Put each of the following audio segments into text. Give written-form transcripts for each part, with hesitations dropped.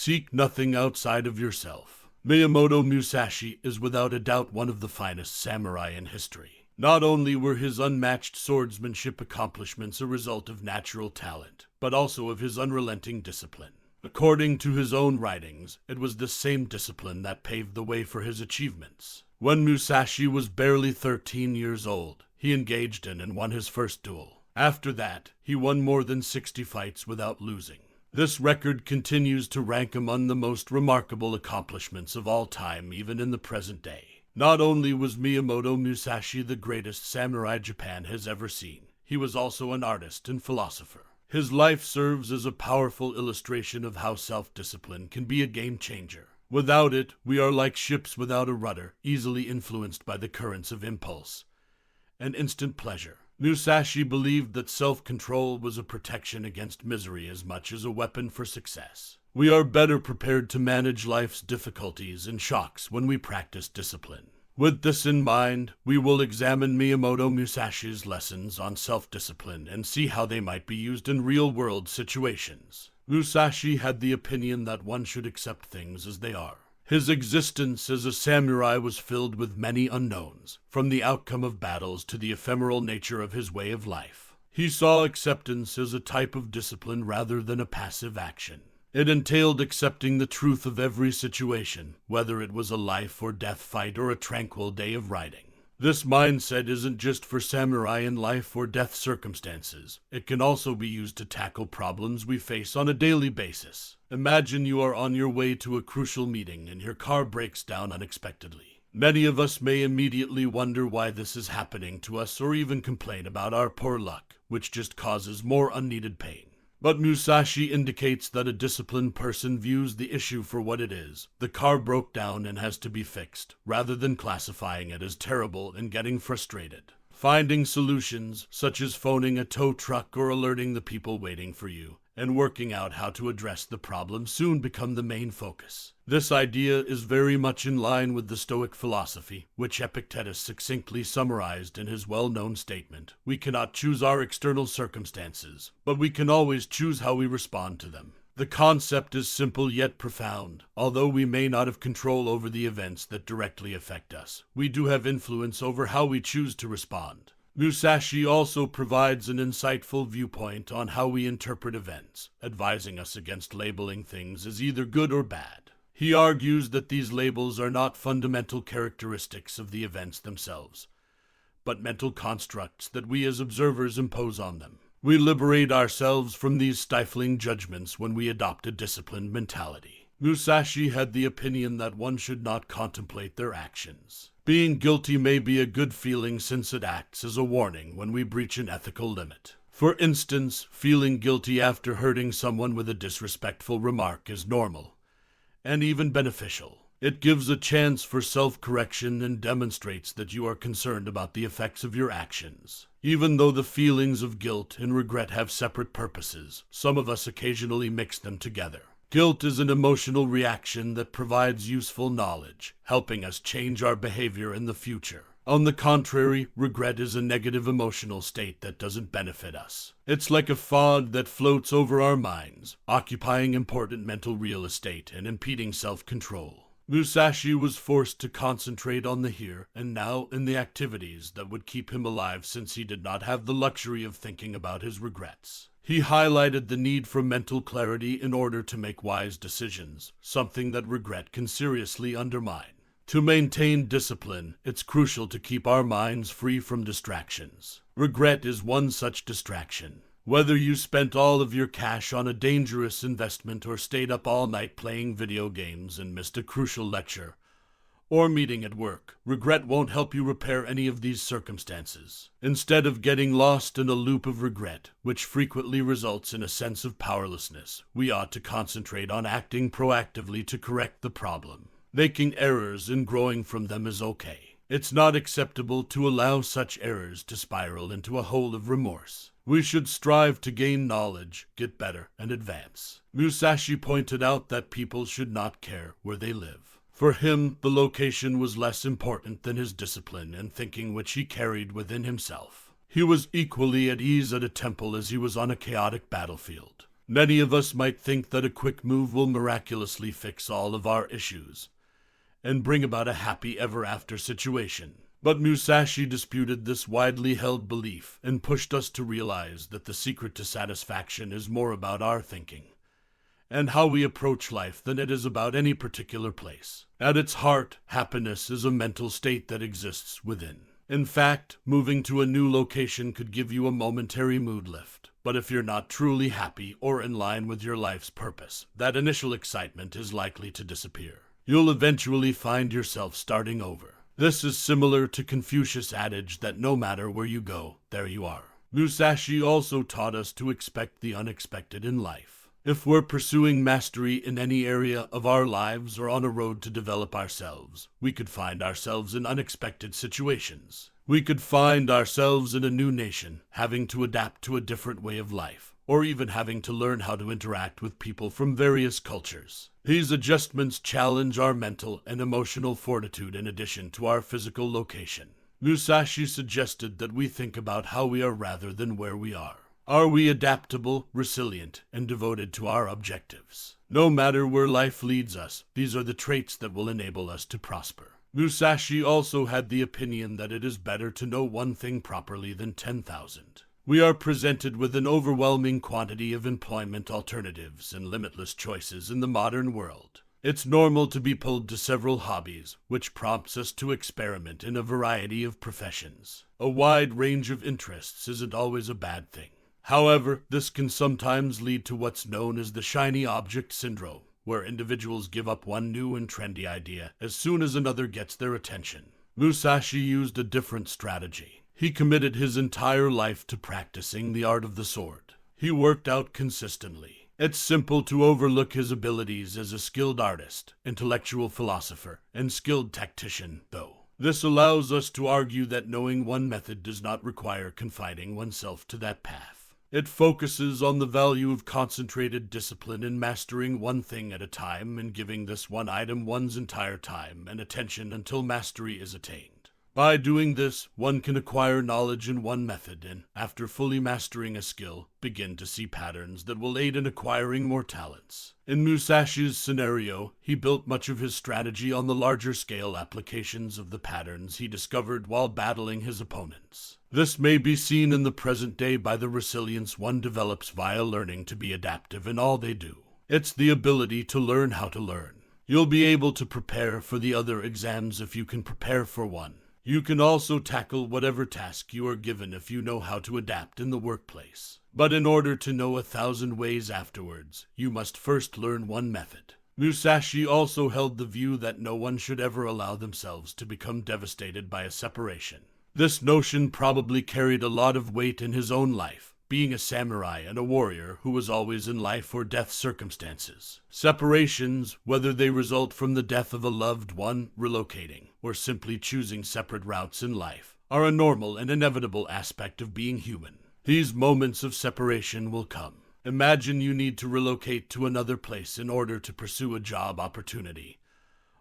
Seek nothing outside of yourself. Miyamoto Musashi is without a doubt one of the finest samurai in history. Not only were his unmatched swordsmanship accomplishments a result of natural talent, but also of his unrelenting discipline. According to his own writings, it was this same discipline that paved the way for his achievements. When Musashi was barely 13 years old, he engaged in and won his first duel. After that, he won more than 60 fights without losing. This record continues to rank among the most remarkable accomplishments of all time, even in the present day. Not only was Miyamoto Musashi the greatest samurai Japan has ever seen, he was also an artist and philosopher. His life serves as a powerful illustration of how self-discipline can be a game-changer. Without it, we are like ships without a rudder, easily influenced by the currents of impulse and instant pleasure. Musashi believed that self-control was a protection against misery as much as a weapon for success. We are better prepared to manage life's difficulties and shocks when we practice discipline. With this in mind, we will examine Miyamoto Musashi's lessons on self-discipline and see how they might be used in real-world situations. Musashi had the opinion that one should accept things as they are. His existence as a samurai was filled with many unknowns, from the outcome of battles to the ephemeral nature of his way of life. He saw acceptance as a type of discipline rather than a passive action. It entailed accepting the truth of every situation, whether it was a life or death fight or a tranquil day of riding. This mindset isn't just for samurai in life or death circumstances. It can also be used to tackle problems we face on a daily basis. Imagine you are on your way to a crucial meeting and your car breaks down unexpectedly. Many of us may immediately wonder why this is happening to us or even complain about our poor luck, which just causes more unneeded pain. But Musashi indicates that a disciplined person views the issue for what it is. The car broke down and has to be fixed, rather than classifying it as terrible and getting frustrated. Finding solutions, such as phoning a tow truck or alerting the people waiting for you, and working out how to address the problem soon become the main focus. This idea is very much in line with the Stoic philosophy, which Epictetus succinctly summarized in his well-known statement: "We cannot choose our external circumstances, but we can always choose how we respond to them." The concept is simple yet profound. Although we may not have control over the events that directly affect us, we do have influence over how we choose to respond. Musashi also provides an insightful viewpoint on how we interpret events, advising us against labeling things as either good or bad. He argues that these labels are not fundamental characteristics of the events themselves, but mental constructs that we as observers impose on them. We liberate ourselves from these stifling judgments when we adopt a disciplined mentality. Musashi had the opinion that one should not contemplate their actions. Being guilty may be a good feeling since it acts as a warning when we breach an ethical limit. For instance, feeling guilty after hurting someone with a disrespectful remark is normal, and even beneficial. It gives a chance for self-correction and demonstrates that you are concerned about the effects of your actions. Even though the feelings of guilt and regret have separate purposes, some of us occasionally mix them together. Guilt is an emotional reaction that provides useful knowledge, helping us change our behavior in the future. On the contrary, regret is a negative emotional state that doesn't benefit us. It's like a fog that floats over our minds, occupying important mental real estate and impeding self-control. Musashi was forced to concentrate on the here and now in the activities that would keep him alive since he did not have the luxury of thinking about his regrets. He highlighted the need for mental clarity in order to make wise decisions, something that regret can seriously undermine. To maintain discipline, it's crucial to keep our minds free from distractions. Regret is one such distraction. Whether you spent all of your cash on a dangerous investment or stayed up all night playing video games and missed a crucial lecture or meeting at work, regret won't help you repair any of these circumstances. Instead of getting lost in a loop of regret, which frequently results in a sense of powerlessness, we ought to concentrate on acting proactively to correct the problem. Making errors and growing from them is okay. It's not acceptable to allow such errors to spiral into a hole of remorse. We should strive to gain knowledge, get better, and advance. Musashi pointed out that people should not care where they live. For him, the location was less important than his discipline and thinking which he carried within himself. He was equally at ease at a temple as he was on a chaotic battlefield. Many of us might think that a quick move will miraculously fix all of our issues and bring about a happy ever-after situation. But Musashi disputed this widely held belief and pushed us to realize that the secret to satisfaction is more about our thinking and how we approach life than it is about any particular place. At its heart, happiness is a mental state that exists within. In fact, moving to a new location could give you a momentary mood lift. But if you're not truly happy or in line with your life's purpose, that initial excitement is likely to disappear. You'll eventually find yourself starting over. This is similar to Confucius' adage that no matter where you go, there you are. Musashi also taught us to expect the unexpected in life. If we're pursuing mastery in any area of our lives or on a road to develop ourselves, we could find ourselves in unexpected situations. We could find ourselves in a new nation, having to adapt to a different way of life, or even having to learn how to interact with people from various cultures. These adjustments challenge our mental and emotional fortitude in addition to our physical location. Musashi suggested that we think about how we are rather than where we are. Are we adaptable, resilient, and devoted to our objectives? No matter where life leads us, these are the traits that will enable us to prosper. Musashi also had the opinion that it is better to know one thing properly than 10,000. We are presented with an overwhelming quantity of employment alternatives and limitless choices in the modern world. It's normal to be pulled to several hobbies, which prompts us to experiment in a variety of professions. A wide range of interests isn't always a bad thing. However, this can sometimes lead to what's known as the shiny object syndrome, where individuals give up one new and trendy idea as soon as another gets their attention. Musashi used a different strategy. He committed his entire life to practicing the art of the sword. He worked out consistently. It's simple to overlook his abilities as a skilled artist, intellectual philosopher, and skilled tactician, though. This allows us to argue that knowing one method does not require confining oneself to that path. It focuses on the value of concentrated discipline in mastering one thing at a time and giving this one item one's entire time and attention until mastery is attained. By doing this, one can acquire knowledge in one method and, after fully mastering a skill, begin to see patterns that will aid in acquiring more talents. In Musashi's scenario, he built much of his strategy on the larger scale applications of the patterns he discovered while battling his opponents. This may be seen in the present day by the resilience one develops via learning to be adaptive in all they do. It's the ability to learn how to learn. You'll be able to prepare for the other exams if you can prepare for one. You can also tackle whatever task you are given if you know how to adapt in the workplace. But in order to know 1,000 ways afterwards, you must first learn one method. Musashi also held the view that no one should ever allow themselves to become devastated by a separation. This notion probably carried a lot of weight in his own life, being a samurai and a warrior who was always in life or death circumstances. Separations, whether they result from the death of a loved one, relocating, or simply choosing separate routes in life, are a normal and inevitable aspect of being human. These moments of separation will come. Imagine you need to relocate to another place in order to pursue a job opportunity,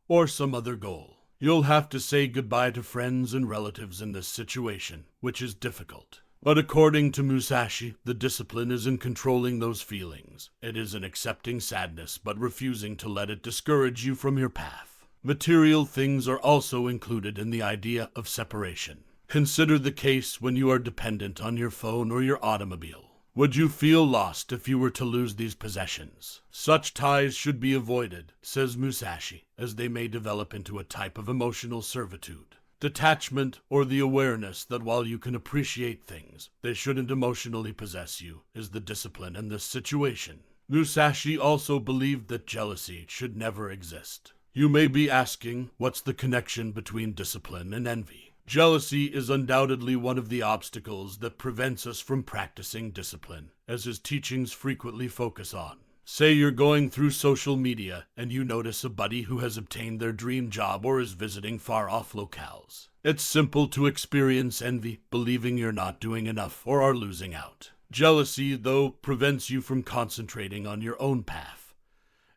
or some other goal. You'll have to say goodbye to friends and relatives in this situation, which is difficult. But according to Musashi, the discipline is in controlling those feelings. It is in accepting sadness, but refusing to let it discourage you from your path. Material things are also included in the idea of separation. Consider the case when you are dependent on your phone or your automobile. Would you feel lost if you were to lose these possessions? Such ties should be avoided, says Musashi, as they may develop into a type of emotional servitude. Detachment, or the awareness that while you can appreciate things, they shouldn't emotionally possess you, is the discipline in this situation. Musashi also believed that jealousy should never exist. You may be asking, what's the connection between discipline and envy? Jealousy is undoubtedly one of the obstacles that prevents us from practicing discipline, as his teachings frequently focus on. Say you're going through social media and you notice a buddy who has obtained their dream job or is visiting far-off locales. It's simple to experience envy, believing you're not doing enough or are losing out. Jealousy, though, prevents you from concentrating on your own path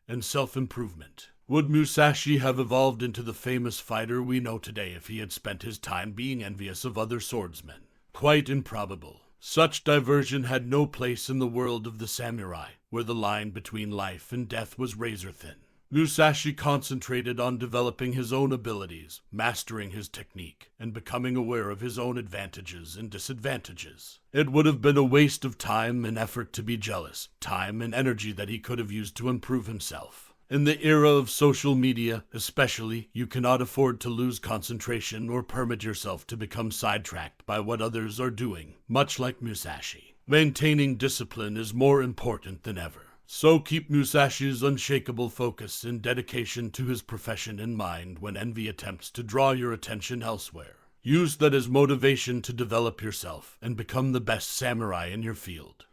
and self-improvement. Would Musashi have evolved into the famous fighter we know today if he had spent his time being envious of other swordsmen? Quite improbable. Such diversion had no place in the world of the samurai, where the line between life and death was razor thin. Musashi concentrated on developing his own abilities, mastering his technique, and becoming aware of his own advantages and disadvantages. It would have been a waste of time and effort to be jealous, time and energy that he could have used to improve himself. In the era of social media, especially, you cannot afford to lose concentration or permit yourself to become sidetracked by what others are doing, much like Musashi. Maintaining discipline is more important than ever. So keep Musashi's unshakable focus and dedication to his profession in mind when envy attempts to draw your attention elsewhere. Use that as motivation to develop yourself and become the best samurai in your field.